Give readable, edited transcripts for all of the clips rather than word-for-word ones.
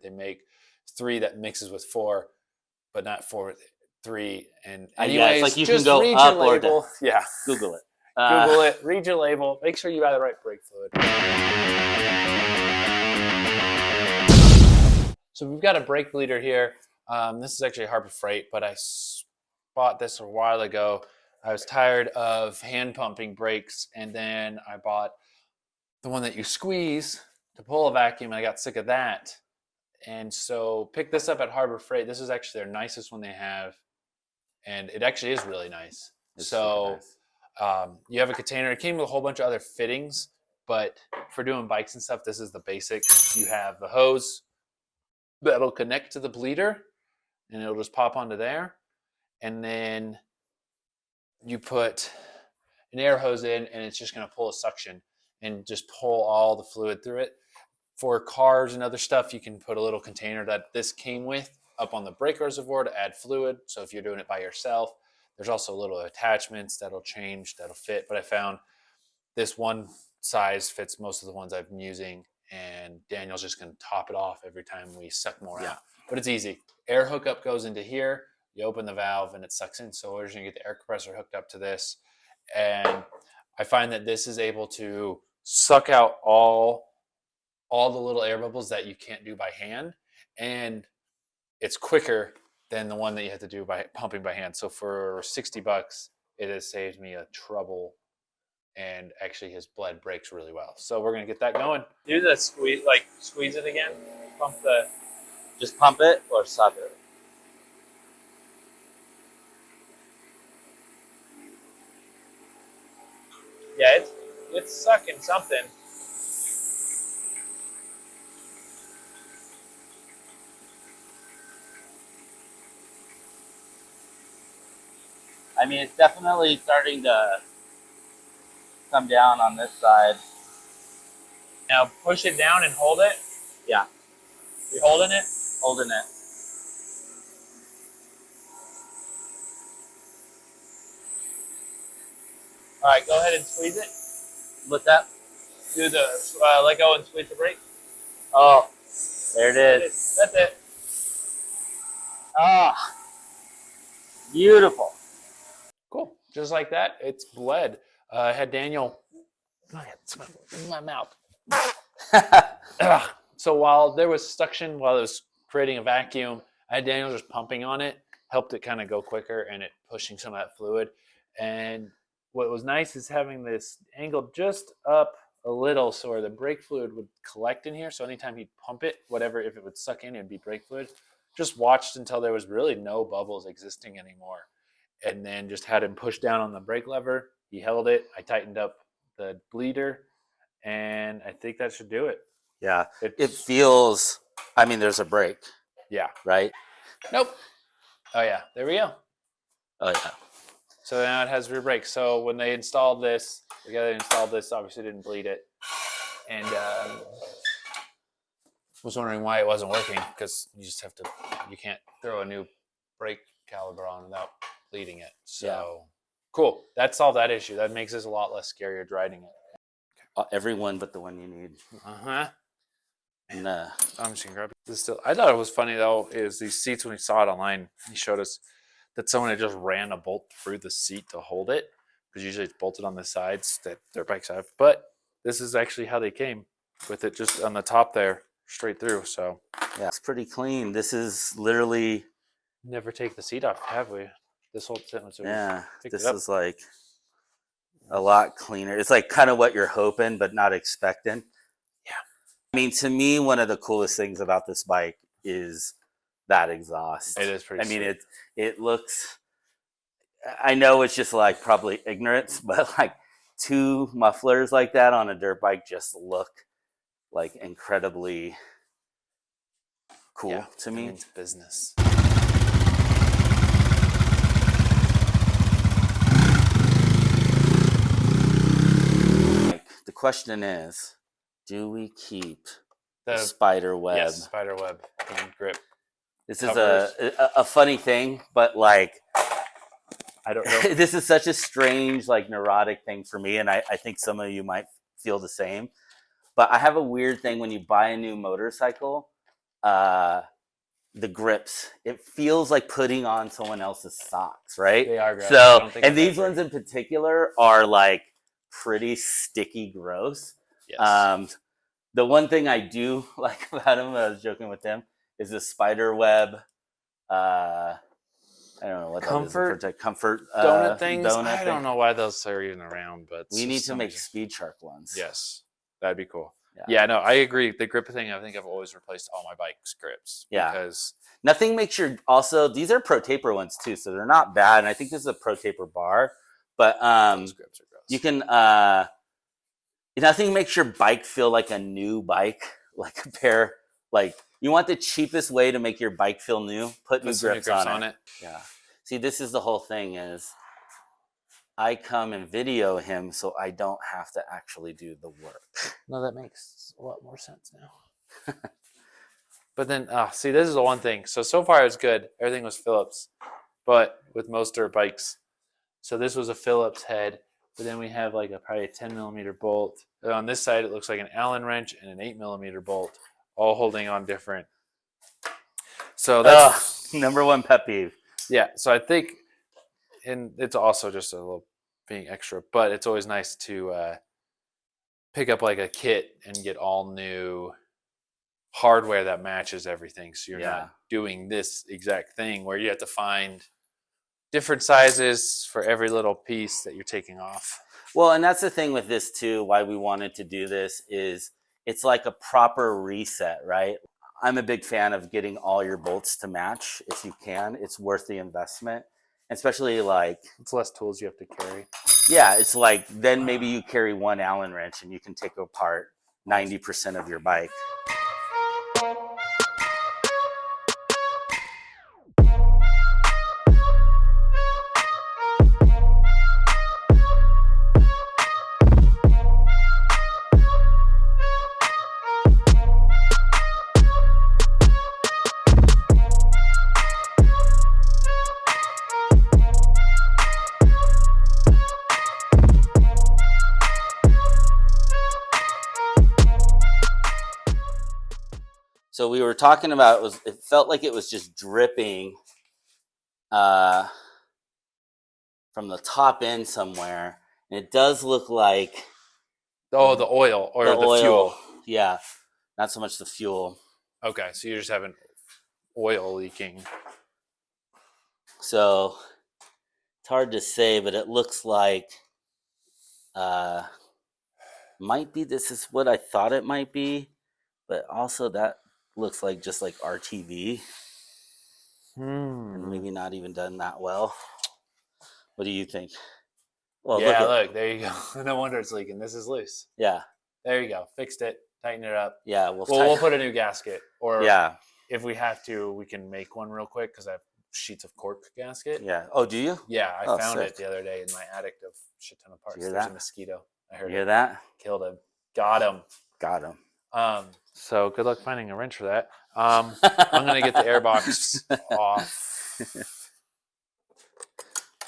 they make 3 that mixes with 4, but not 4, 3. And yeah, anyways, it's like you just can go read up your or label. down. Yeah, Google it. Google it. Read your label. Make sure you buy the right brake fluid. So we've got a brake bleeder here. This is actually a Harbor Freight, but I bought this a while ago. I was tired of hand pumping brakes, and then I bought the one that you squeeze to pull a vacuum, and I got sick of that. And so picked this up at Harbor Freight. This is actually their nicest one they have, and it actually is really nice. It's so nice. You have a container. It came with a whole bunch of other fittings, but for doing bikes and stuff, this is the basic. You have the hose that'll connect to the bleeder, and it'll just pop onto there. And then you put an air hose in, and it's just going to pull a suction and just pull all the fluid through it. For cars and other stuff, you can put a little container that this came with up on the brake reservoir to add fluid. So if you're doing it by yourself, there's also little attachments that'll change, that'll fit. But I found this one size fits most of the ones I've been using, and Daniel's just going to top it off every time we suck more out. But it's easy. Air hookup goes into here. You open the valve and it sucks in. So we're just going to get the air compressor hooked up to this. And I find that this is able to suck out all the little air bubbles that you can't do by hand. And it's quicker than the one that you have to do by pumping by hand. So for $60, it has saved me a trouble, and actually has bled brakes really well. So we're going to get that going. Do the squeeze, like squeeze it again. Just pump it or stop it. Yeah, it's sucking something. I mean, it's definitely starting to come down on this side. Now push it down and hold it. Yeah. You holding it? Holding it. All right, go ahead and squeeze it. What's that? Do the let go and squeeze the brake. Oh, there it is. That's it. Ah, beautiful. Cool. Just like that, it's bled. I had Daniel. Oh, it's in my mouth. So while there was suction, while it was creating a vacuum, I had Daniel just pumping on it, helped it kind of go quicker, and it pushing some of that fluid. And what was nice is having this angled just up a little so where the brake fluid would collect in here. So anytime he'd pump it, whatever, if it would suck in, it'd be brake fluid. Just watched until there was really no bubbles existing anymore. And then just had him push down on the brake lever. He held it. I tightened up the bleeder, and I think that should do it. Yeah, it feels, I mean, there's a brake. Yeah. Right? Nope. Oh, yeah. There we go. Oh, yeah. So now it has rear brakes. So when they installed this, the guy that installed this obviously didn't bleed it. And was wondering why it wasn't working, because you just have to, you can't throw a new brake caliber on without bleeding it. So cool. That solved that issue. That makes this a lot less scary riding it. Every one but the one you need. Uh-huh. And, I'm just gonna grab this still. I thought it was funny though, is these seats, when we saw it online, he showed us that someone had just ran a bolt through the seat to hold it, because usually it's bolted on the sides that their bikes have. But this is actually how they came, with it just on the top there, straight through. So yeah, it's pretty clean. This is literally, never take the seat off, have we? This whole sentence. Yeah, this is like a lot cleaner. It's like kind of what you're hoping but not expecting. Yeah. I mean, to me, one of the coolest things about this bike is that exhaust. It is pretty I mean, sweet. it looks, I know it's just like probably ignorance, but like 2 mufflers like that on a dirt bike just look like incredibly cool to me. It's business. The question is, do we keep The spider web? Yes, spider web and grip. This is a funny thing, but like, I don't know. This is such a strange, like, neurotic thing for me, and I think some of you might feel the same. But I have a weird thing when you buy a new motorcycle. the grips. It feels like putting on someone else's socks, right? They are gross. I So, don't think and I've these ever- ones in particular are like pretty sticky, gross. Yes. The one thing I do like about them, I was joking with them, is the spider web. I don't know what Comfort that is. Comfort donut things. Donut I thing. don't know why those are even around, but We need to make Speed Shark ones. Yes, that'd be cool. Yeah. Yeah, no, I agree. The grip thing, I think I've always replaced all my bike's grips. Yeah. Because nothing makes your, also, these are Pro Taper ones too, so they're not bad. And I think this is a Pro Taper bar, but those grips are gross. you can, nothing makes your bike feel like a new bike, like a pair, like you want the cheapest way to make your bike feel new, put new grips on it. Yeah. See, this is the whole thing is I come and video him so I don't have to actually do the work. No, that makes a lot more sense now. But then, see, this is the one thing. So far it's good. Everything was Phillips, but with most dirt bikes. So this was a Phillips head, but then we have like probably a 10 millimeter bolt. And on this side, it looks like an Allen wrench and an 8 millimeter bolt, all holding on different. So that's number one pet peeve. Yeah. So I think, and it's also just a little being extra, but it's always nice to pick up like a kit and get all new hardware that matches everything. So you're not doing this exact thing where you have to find different sizes for every little piece that you're taking off. Well, and that's the thing with this too, why we wanted to do this is it's like a proper reset, right? I'm a big fan of getting all your bolts to match if you can. It's worth the investment, especially like... It's less tools you have to carry. Yeah, it's like then maybe you carry one Allen wrench and you can take apart 90% of your bike. So we were talking about it felt like it was just dripping from the top end somewhere. And it does look like the oil or the fuel. Yeah, not so much the fuel. Okay, so you're just having oil leaking. So it's hard to say, but it looks like might be this is what I thought it might be, but also that looks like just like RTV. And maybe not even done that well. What do you think? Well, yeah, look, there you go. No wonder it's leaking. This is loose. Yeah. There you go. Fixed it. Tighten it up. Yeah. We'll put a new gasket. Or yeah, if we have to, we can make one real quick because I have sheets of cork gasket. Yeah. Oh, do you? Yeah, I found it the other day in my attic of shit ton of parts. There's a mosquito. I heard you hear that? Killed him. Got him. Got him. So good luck finding a wrench for that. I'm gonna get the airbox off.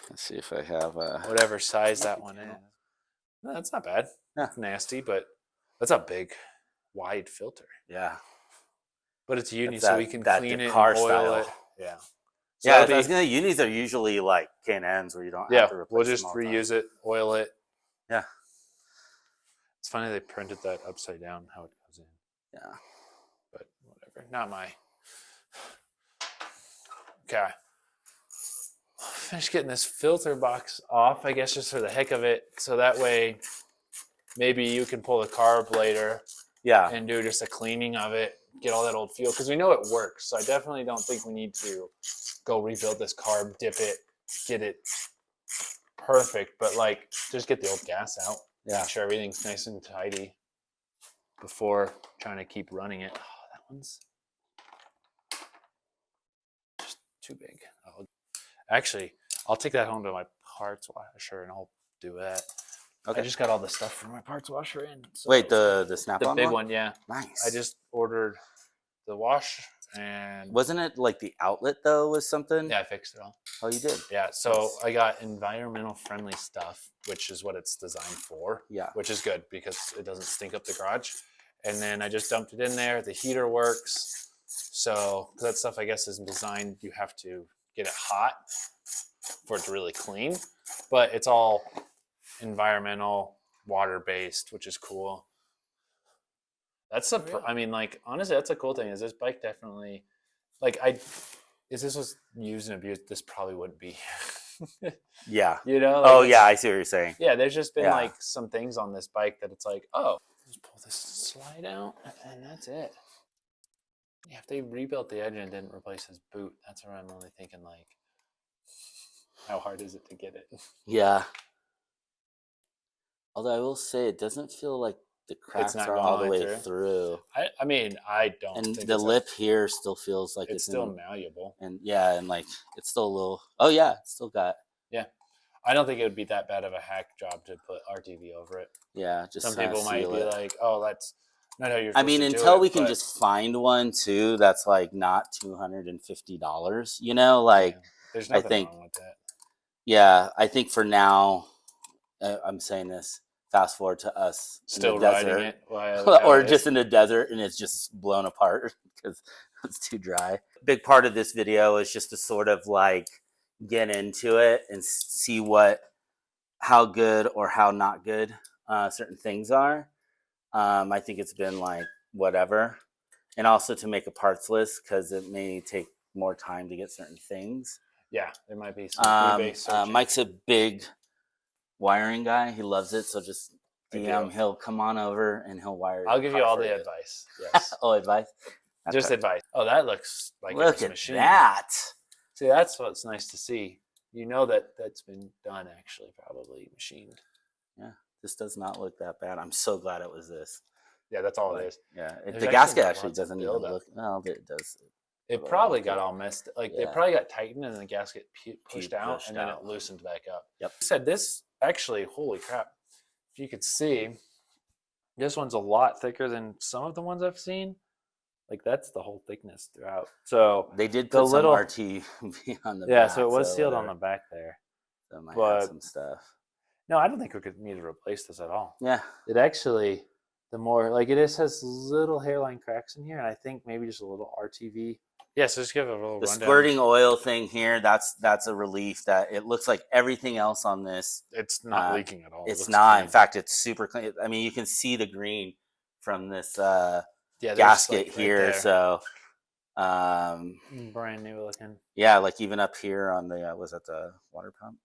Let's see if I have whatever size that one is. No, that's not bad. Yeah. Nasty, but that's a big, wide filter. Yeah. But it's uni, so we can clean it, car and oil style. it. Yeah. So yeah, I was gonna. Unis are usually like K&Ns where you don't have to replace we'll just them all the reuse it, oil it. Yeah. It's funny they printed that upside down how it goes in. Yeah. But whatever. Not my. Okay. Finish getting this filter box off, I guess, just for the heck of it. So that way, maybe you can pull the carb later. Yeah. And do just a cleaning of it, get all that old fuel, because we know it works. So I definitely don't think we need to go rebuild this carb, dip it, get it perfect. But like, just get the old gas out. Yeah. Make sure everything's nice and tidy before trying to keep running it. Oh, that one's just too big. Actually, I'll take that home to my parts washer and I'll do that. Okay. I just got all the stuff from my parts washer in. So wait, the Snap-on the big one, yeah. Nice. I just ordered the wash and wasn't it like the outlet though was something? yeah, I fixed it all. Oh, you did? Yeah, so I got environmental friendly stuff, which is what it's designed for. Yeah. Which is good because it doesn't stink up the garage. And then I just dumped it in there. The heater works. So that stuff, I guess, is designed, you have to get it hot for it to really clean. But it's all environmental, water-based, which is cool. That's I mean, like, honestly, that's a cool thing. Is this bike definitely, like, if this was used and abused, this probably wouldn't be. Yeah. You know? Oh, yeah, I see what you're saying. Yeah, there's just been, like, some things on this bike that it's like, oh, just pull this slide out, and that's it. Yeah, if they rebuilt the engine and didn't replace his boot, that's where I'm only thinking, like, how hard is it to get it? Yeah. Although I will say, it doesn't feel like the cracks are all the way through. I mean, I don't. And the lip here still feels like it's still malleable. And yeah, and like it's still a little. Oh yeah, it's still got. Yeah, I don't think it would be that bad of a hack job to put RTV over it. Yeah, just some people might be like, "Oh, that's not how you're." I mean, until we can just find one too, that's like not $250. You know, like there's nothing wrong with that. Yeah, I think for now, I'm saying this. Fast forward to us still in the riding desert, it, or just in the desert, and it's just blown apart because it's too dry. Big part of this video is just to sort of like get into it and see how good or how not good certain things are. I think it's been like whatever, and also to make a parts list because it may take more time to get certain things. Yeah, there might be some Mike's a big wiring guy. He loves it. So just DM. He'll come on over and he'll wire. I'll give you all the advice. Yes. Oh, advice. Just advice. Oh, that looks like look at machined. That. See, that's what's nice to see. You know that's been done actually, probably machined. Yeah, this does not look that bad. I'm so glad it was this. Yeah, that's all it is. Yeah, the gasket actually doesn't even look. Well, it does. It probably got all messed. Like it probably got tightened and the gasket pushed out, and then it loosened back up. Yep. I said this actually. Holy crap! If you could see, this one's a lot thicker than some of the ones I've seen. Like that's the whole thickness throughout. So they did put some RTV on the back. Yeah, so it was sealed on the back there. So it might have some stuff. No, I don't think we could need to replace this at all. Yeah. It actually, the more like it is, has little hairline cracks in here, and I think maybe just a little RTV. Yeah, so just give it a little rundown. The squirting oil thing here, that's a relief that it looks like everything else on this. It's not leaking at all. It's not. Clean. In fact, it's super clean. I mean, you can see the green from this gasket like here. Right so brand new looking. Yeah, like even up here on the was that the water pump?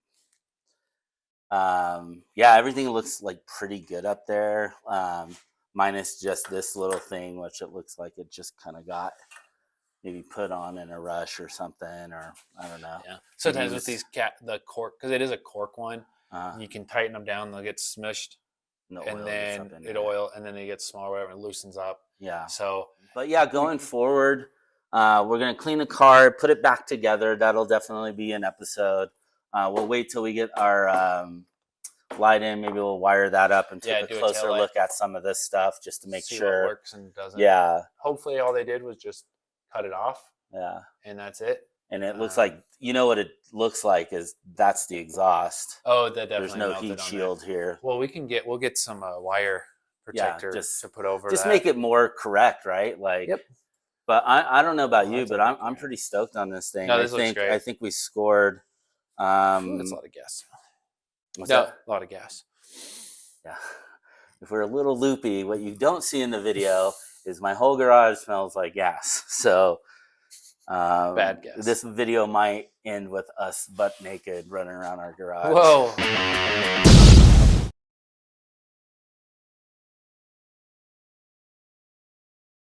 Yeah, everything looks like pretty good up there. Minus just this little thing, which it looks like it just kind of got maybe put on in a rush or something, or I don't know. Yeah. Sometimes with these the cork, because it is a cork one, you can tighten them down; they'll get smushed, and then and then they get smaller, whatever, and it loosens up. Yeah. So, but yeah, going forward, we're gonna clean the car, put it back together. That'll definitely be an episode. We'll wait till we get our light in. Maybe we'll wire that up and take a closer look at some of this stuff just to make sure what works and doesn't. Yeah. Hopefully, all they did was just cut it off. Yeah. And that's it. And it looks like, you know what it looks like is that's the exhaust. Oh, that definitely. There's no heat shield here. Well, we'll get some wire protector to put over. Just make it more correct, right? Like. Yep. But I don't know about you, but I'm pretty stoked on this thing. No, this looks great. I think we scored. That's a lot of gas. A lot of gas. Yeah. If we're a little loopy, what you don't see in the video is my whole garage smells like gas. So bad gas. This video might end with us butt naked running around our garage. Whoa.